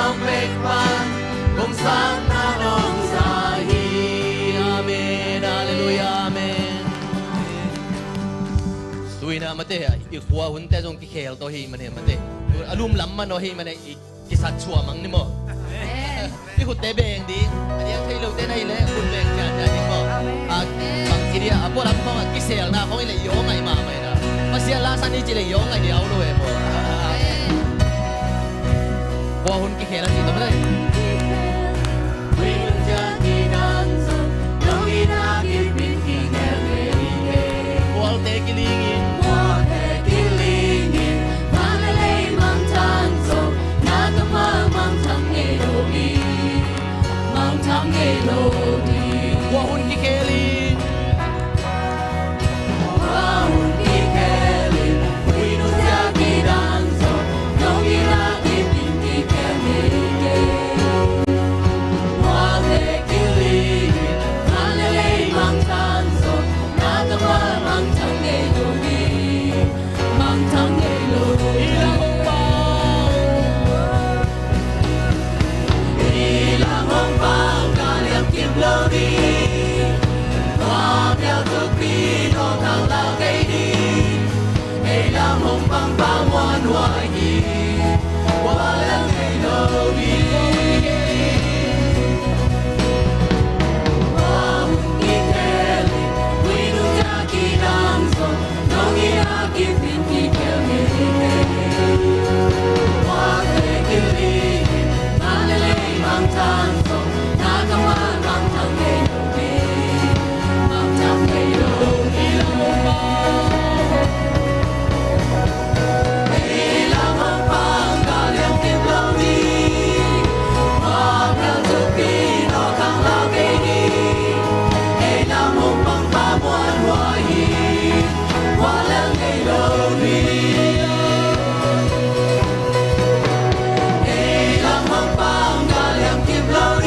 lòng bếch man cùng sáng na nong sa hi amen hallelujah amen suy na mate i khua hun te jong ki khel to hi mane mate alum lam man no hi mane ki sat chua mang ni mo i khut te beng di ani thei lo te nei le khut beng cha cha ni mo bang ki dia apo lam mo ki sel na ko le yo ngai ma mai na ma sia la san ni chi le yo ngai di au lo e mo khua hun ki khel si to mate Hãy subscribe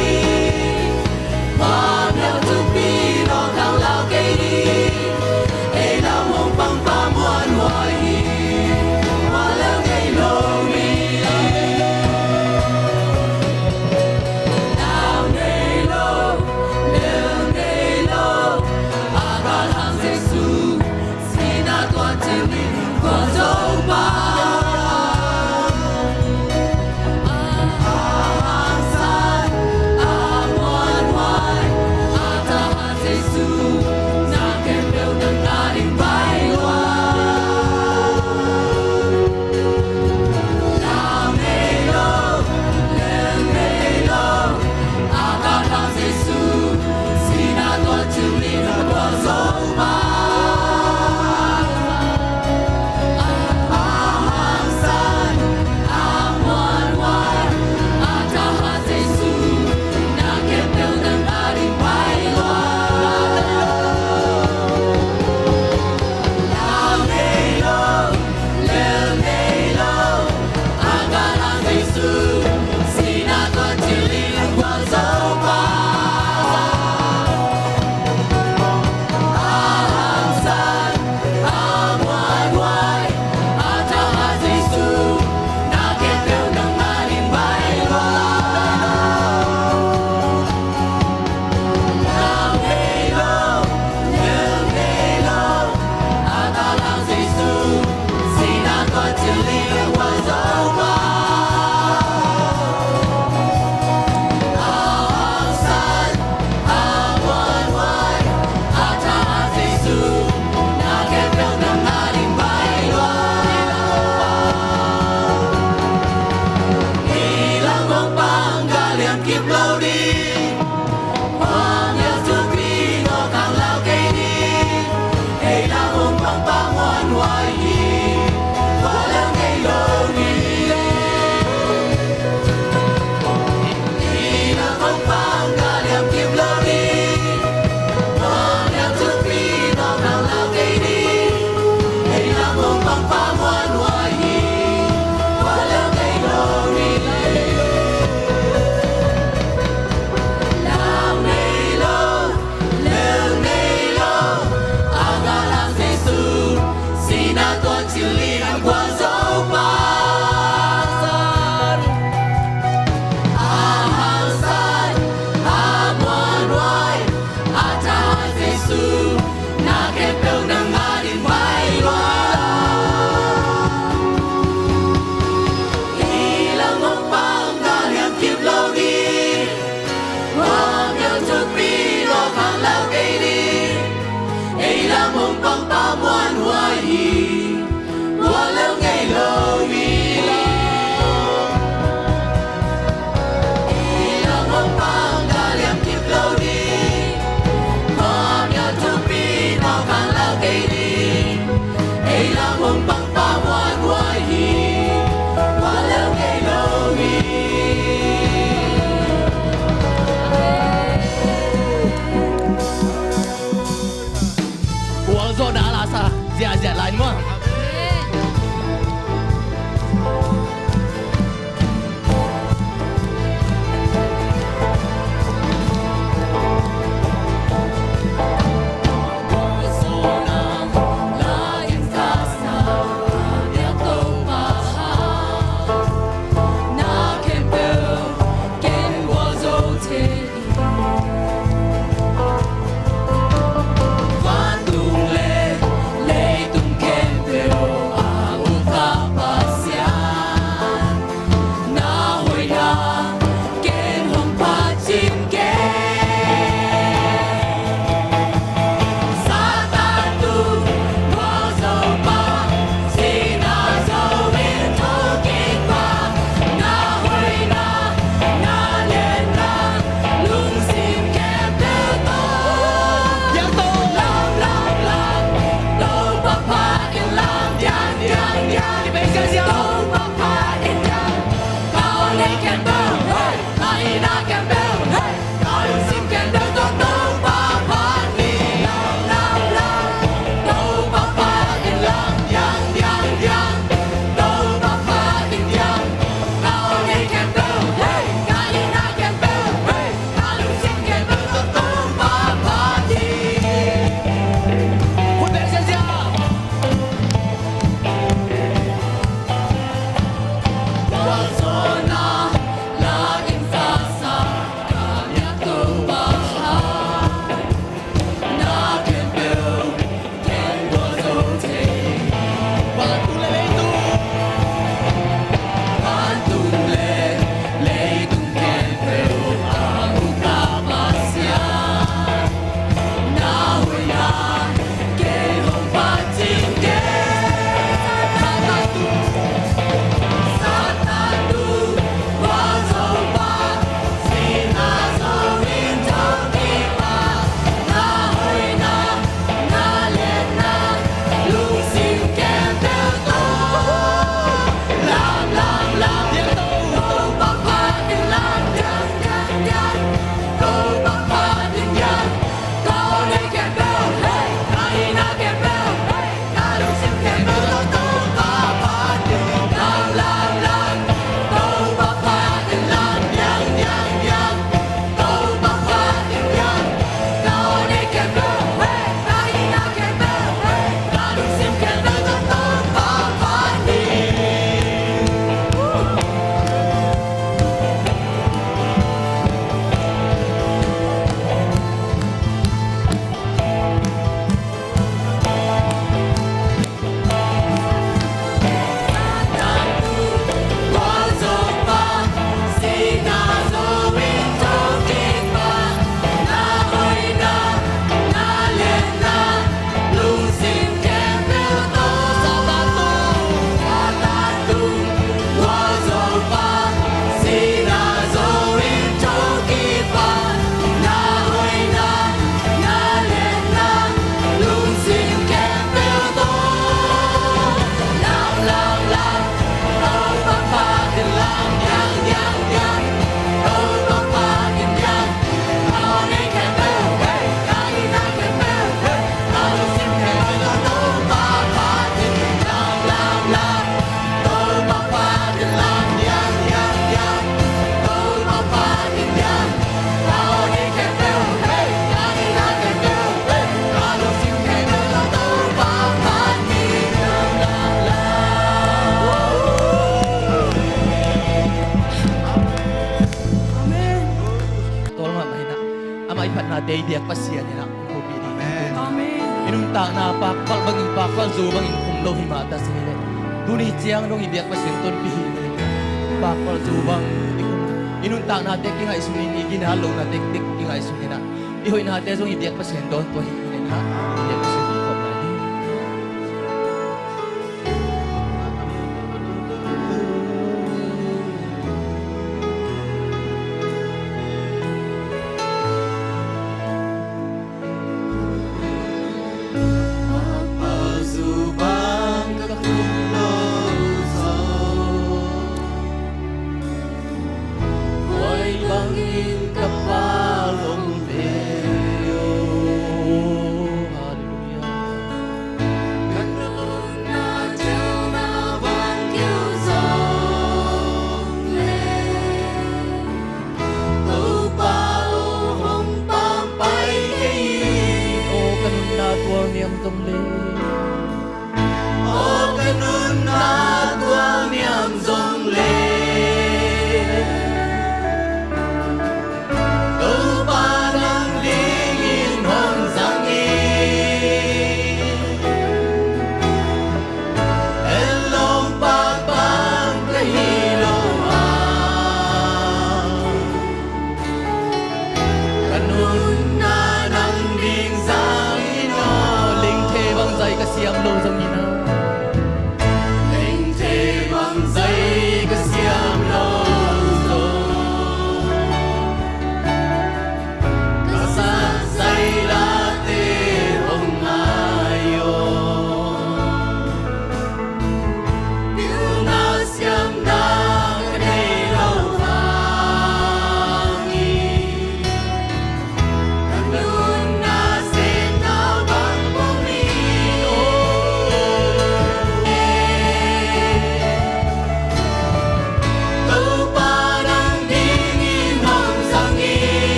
mai phat na te biak pasian ina ko pi di Amen. inun ta na pak pak bangin pak kwal zu bangin kum lo hi ma ta se le duni chiang dong i biak pasian ton pi hi pak kwal zu bang inun ta na te ki ngai suni ni gi na lo na te tik ki ngai suni na i hoi na te zong i biak pasian don to hi ne na biak pasian ko na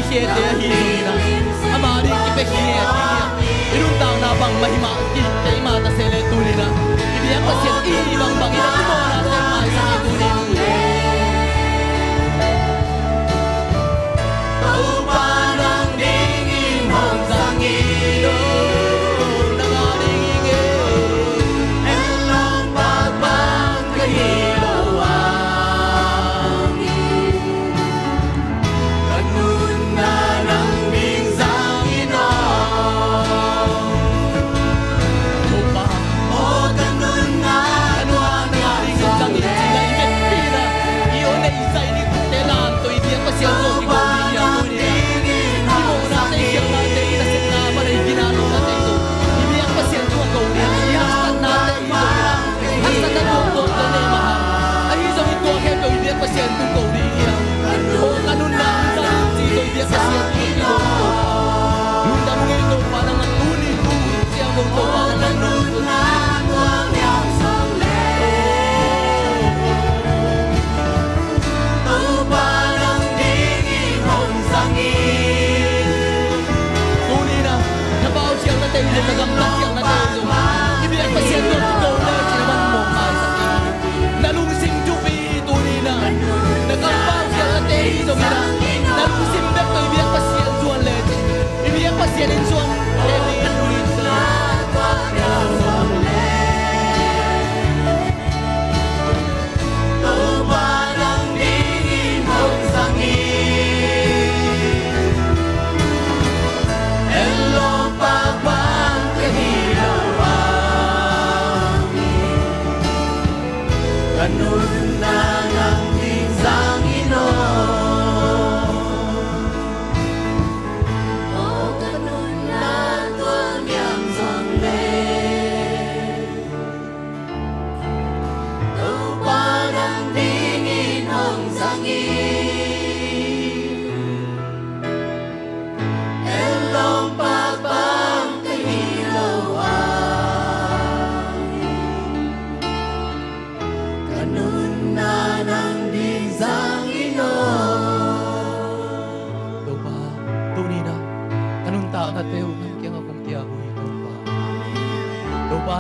di khe te hi na amari ki pe hi irun tang na bang mahima ki te ma ta sele tu ni na ibia pasien i bang bang ina mo na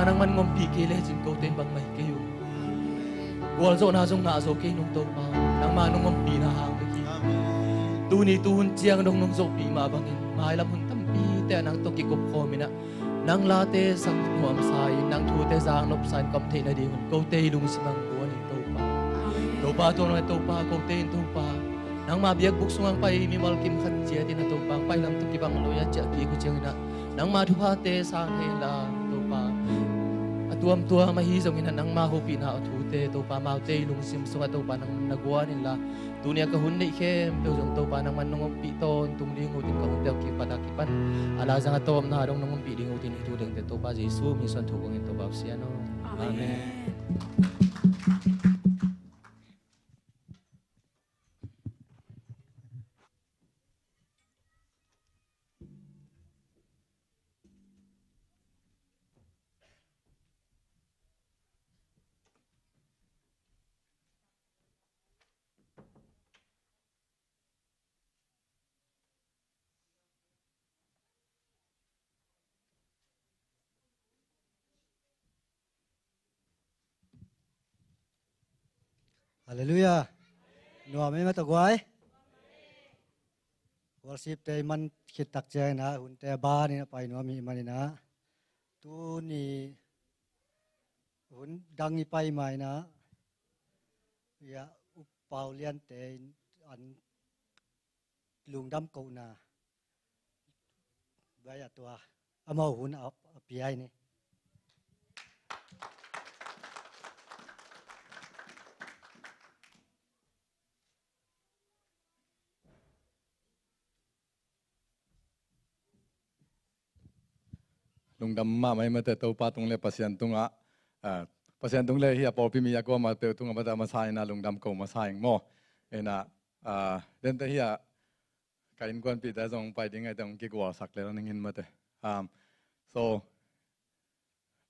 nang man ngompi kile jin ko ten bang mai kayo wal zo na zong na zo ke nung to pa nang manong ngompi na hang ki tu ni tu hun chiang dong nung zo pi ma bangin mai lam hun tampi te nang to ki kop kho mina nang la te sang nuam sai nang thu te sang nop san kom the na di hun ko te lung simang ko ni to pa to no to pa ko te to pa nang ma biak buk sungang pai mi mal kim khat chia tin to pa pai lam to ki bang lo ya cha ki ku chiang na nang ma thu pa te sang he la to pa atuam tua ma hi zong ina nang ma ho pi na thu te to pa ma te lung sim so to pa nang nagwa ni la dunia ka hun nei khem pe jong to pa nang man nong pi ton tung ling ho tin ka hun te ki pa ta ki pan ala jang atom na dong nong pi ding ho tin tu deng te to pa jesu mi son thu ngin to ba sia no amen Hallelujah. Nuam em ta guai. Worship te man khit tak che na hun te ba ni na pai nuam mi man na. Tu ni hun dang ni pai mai na. Ya up pau lian te an lung dam ko na. Ba ya tua amau hun ap pi ai ni. lung dam ma mai ma te to pa tung le pasien tunga pasien tung le hi a por pi mi ya ko ma pe tunga ma ta ma sai na lung dam ko ma sai mo ena den te hi a kain kwan pi ta jong pai ding ai tong ki gwa sak le ning in ma te so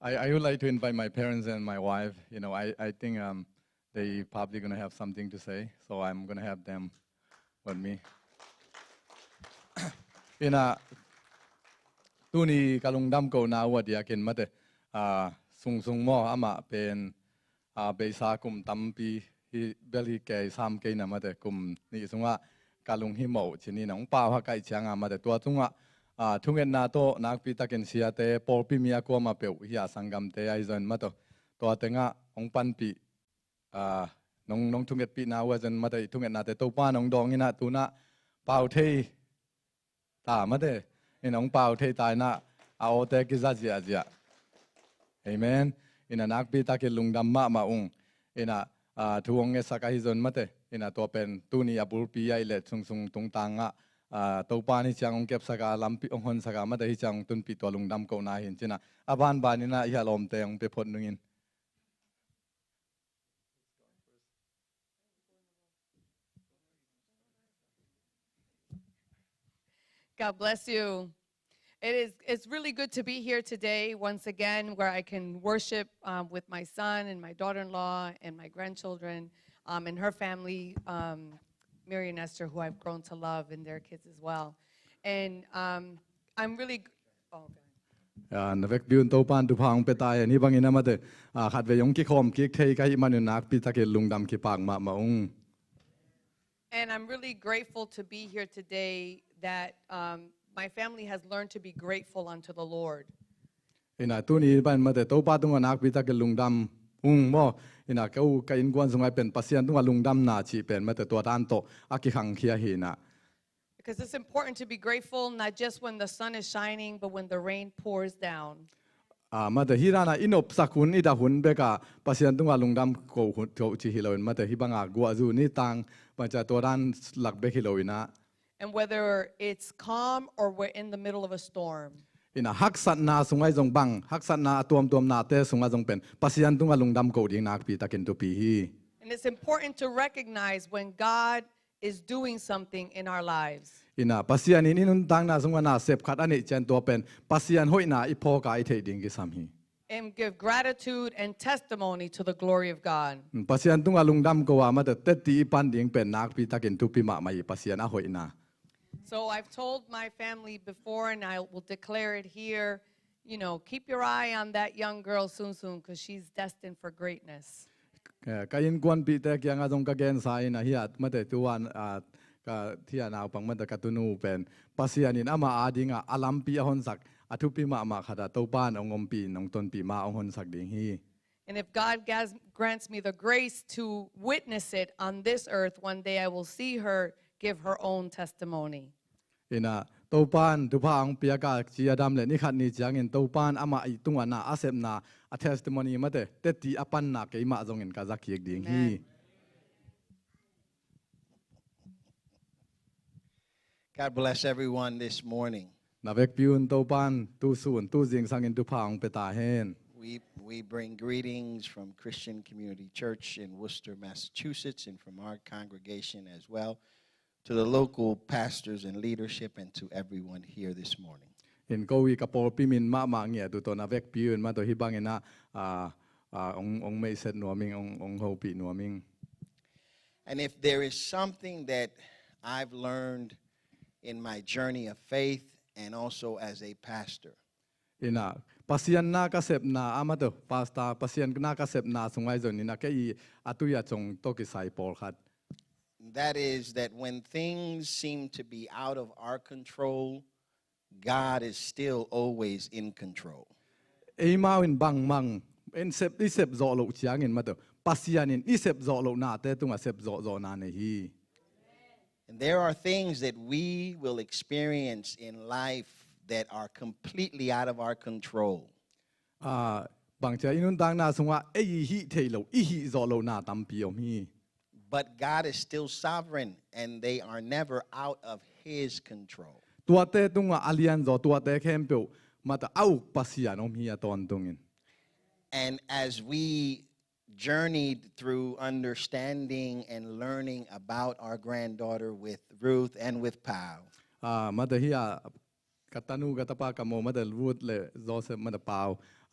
I would like to invite my parents and my wife. You know, I think they probably going to have something to say, so I'm going to have them with me. Tu ni kalung dam ko na wa dia ken mate sung mo ama pen be sa kum tam pi hi beli ke sam ke na mate kum ni sunga kalung hi mo chini nong pa ha kai chang mate tua tunga thungen na to nak pi taken sia te por pi mia ko ma pe hi sangam te ai zon mato to tenga ong pan pi nong thunget pi na wa zon mate thunget na te to pa nong dong ina tu na pau thei ta mate in ông bảo thế tài na ao te cái giá gì à amen in anak pi ta cái lung đam ma ung in thuong nghe sakai zon mate in to pen tu ni abul pi ai le sung tung tang to pa ni chang ong kep saka lampi ong hon saka mate hi chang tun pi to lung dam ko na hin china aban ba ni na ya lom te ong pe phot nungin God bless you. It's really good to be here today once again where I can worship with my son and my daughter-in-law and my grandchildren and her family, Mary and Esther, who I've grown to love, and their kids as well. And I'm really... Oh, okay. na vek biun to pan tu phang pe tai ni bangin amate khat ve yong ki khom ki thei kai man nak pi ta ke lungdam ki pak ma ung And I'm really grateful to be here today that my family has learned to be grateful unto the Lord. ina tu ni ban mate to pa tung nak pi ta ke lungdam ung mo ina kau ka in kwan sungai pen pasian tung lungdam na chi pen mate to tan to aki hang khia hi na. Because it's important to be grateful not just when the sun is shining, but when the rain pours down. Mate hirana inop sakun ida hun beka pasian tung lungdam ko to chi hiloin mate hibanga gua zu ni tang baca to ran lak be hiloina. And whether it's calm or we're in the middle of a storm. Ina haksat na sungai zong bang haksat na tuam na te sungai zong pen pasian tung lungdam ko ding nak pi takin to pi hi. And it's important to recognize when God is doing something in our lives. Ina pasian in inun tang na sungai na sep khat ani chen to pen pasian hoi na ipo ka I thei ding ki sam hi. And give gratitude and testimony to the glory of God. Pasian tung lungdam ko wa ma te ti pan ding pen nak pi takin to pi ma mai pasian a hoi na. So I've told my family before, and I will declare it here, keep your eye on that young girl soon, because she's destined for greatness. ก็ยินกวนปีแต่ยังอาจงกะแกนสายนะเฮียมาแต่ตัวก็ที่นาวปังมาแต่กตุนูเป็นปัสยานินอามาอาดิงอาลัมปีอหนสักอทุปีมาขดาตัวบ้านองอมปีนองตนปีมาองหนสักดิ่งฮี And if God grants me the grace to witness it on this earth, one day I will see her give her own testimony. อินะตัวบ้านทุพางปียากาจียดำเลยนี่ขัดนี่จังเงินตัวบ้านอามาอีตุงนาอาเซมนาa testimony มาแต่เตตีอปันนาเกยมาจงเงินกาจักเขียกดิ่งฮี God bless everyone this morning. นาเวกพิวน์ตัวบ้านตัวส่วนตัวจิงสังเงินทุพางเปตาเฮน We bring greetings from Christian Community Church in Worcester, Massachusetts, and from our congregation as well, to the local pastors and leadership, and to everyone here this morning. เห็นก็วีกับปอปิมินมาเงียดูตัวนาเวกพิวน์มาตัวฮิบังเงินะองไม่เสร็จหนัวมิงองโฮปีหนัวมิง And if there is something that I've learned in my journey of faith and also as a pastor, อินะปัสยันนากัเสบนาอามาตัวปาสตาปัสยันนากัเสบนาสงไว้จนนี่นะแค่อีอาตุยาจงโตกิไซปอลคัด that is that when things seem to be out of our control, God is still always in control. เอ้มาวินบังมังเอ็นเซบที่เซบโจโลจียงเงินมาตัวปัสยันินที่เซบโจโลนาเตตุงเซบโจนาเนฮี And there are things that we will experience in life that are completely out of our control. บางเจ้าอินุนดังนาสงว่าเอ้ยฮิเทโลอีฮิโจโลนาตัมปีอมี But God is still sovereign, and they are never out of His control. ตัวเตตุงอาเลียนโจตัวเตเข้มเปียวมาตัวเอาปัสยานอมีตอนตรงนี้ And as we journeyed through understanding and learning about our granddaughter with Ruth and with Pau, มาตัวเฮียกัตนูกัตปากโมมาตัวรูทเลโจเซฟมาตัวเปา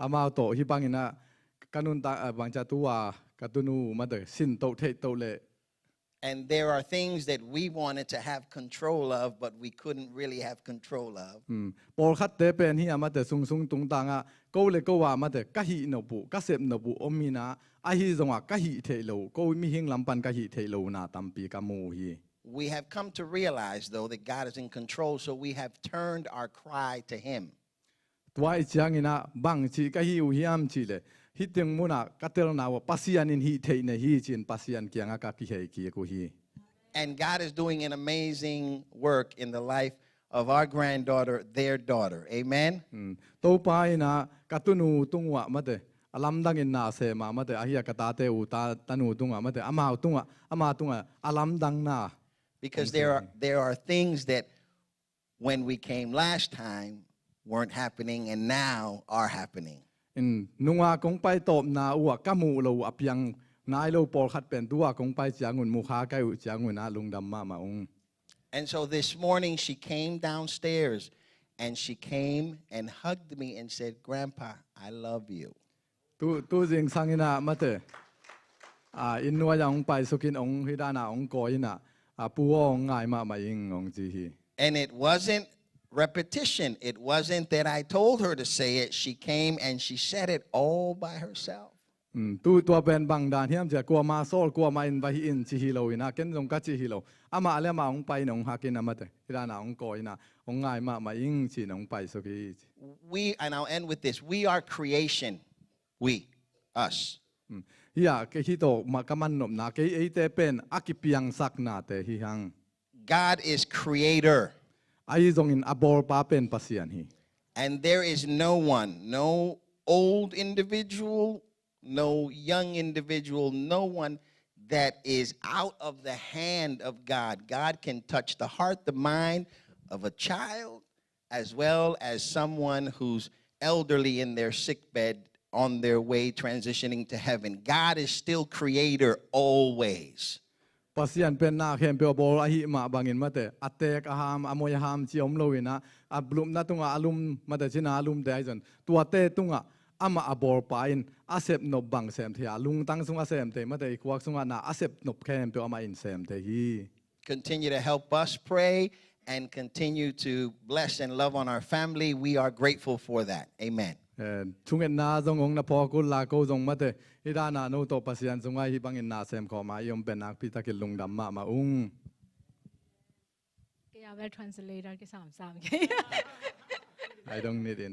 อามาโตฮิบังอินะกันุนตาบางเจ้าตัวกัตนูมาตัวสินโตเทโตเล and there are things that we wanted to have control of, but we couldn't really have control of. ปอลคัดเตเป็นเฮียมาตัวซุงตุงตังอ่ะก็เลยก็ว่ามาตัวกะฮินบุกะเซบนบุอมีนะอาฮิจงว่ากะฮิเทโลก็มีหิงลำปันกะฮิเทโลนาตัมปีกะโมฮี We have come to realize, though, that God is in control, so we have turned our cry to Him. ตัวไอ้เจ้างินะบังชีกะฮิอุฮิอัมชีเลฮิตยังมุนะกัตเตลนาวปัสยานินฮิเทเนฮิจินปัสยันเกียงอากากิเฮกิกุฮี And God is doing an amazing work in the life of our granddaughter, their daughter. Amen? ตัวไปนะกัตุนูตุงวะมาเตอลัมดังอินนาเซมาเตอหิยากตาเตอุตานูตุงวะมาเตอามาตุงวะอลัมดังนา Because there are things that when we came last time weren't happening and now are happening. นุงากงไปตบนาอวกะมูโลอพยังนายโลปอลคัดเป็นตัวกงไปจางุนมุขาไกอุจางุนนาลุงดำมาอง And so this morning she came downstairs and she came and hugged me and said, "Grandpa, I love you." ตัวจริงสังอินะมาเตอินนัวยังไปสุกินองฮิดานาองกอยินะปูองง่ายมายิงองจีฮี And it wasn't repetition. It wasn't that I told her to say it. She came and she said it all by herself. ตัวเป็นบางดานที่มันจะกลัวมาโซลกลัวมาอินไปอินจีฮีโลนะเก็นจงกัดจีฮีโลอามาอะไรมาองไปนองฮักินนะมาเตฮิดานาองกอยินะองง่ายมายิงจีนองไปสุกิ And I'll end with this. We are creation. We, us. ฮิยาเกฮิโตมากำมันนบนาเกยเตเป็นอากิปียงสักนาเตฮิฮัง God is creator. ไอจงอินอบอลปาเป็นปัสยันฮี And there is no one, no old individual, no young individual, no one that is out of the hand of God. God can touch the heart, the mind of a child, as well as someone who's elderly in their sickbed on their way transitioning to heaven. God is still creator always. ปัสยันเป็นนาเข้มเปียวบอลอาหิมาบางอินมาเตอเตกอาหามอโมยหามจีอมโลวินะอับลุมนาตุงอาลุมมาเตชินาลุมเดยจนตัวเตตุงอามาอบอลปาอินอาเซบนบบังเซมเทียลุงตั้งสุงอาเซมเตมาเตอีกวักสุงอานาอาเซบนบเข้มเปียวอามาอินเซมเตฮี Continue to help us pray and continue to bless and love on our family. We are grateful for that. Amen. ช่วงนาทรงองนะพอกุลลาโกทรงมาเตฮิดานาโนโตปัสยันทรงไว้ฮิบังอินนาเซมขอมายมเป็นนักพิทักษ์ลุงดำมาอุ้ง Kaya well translator के साम साम I don't need it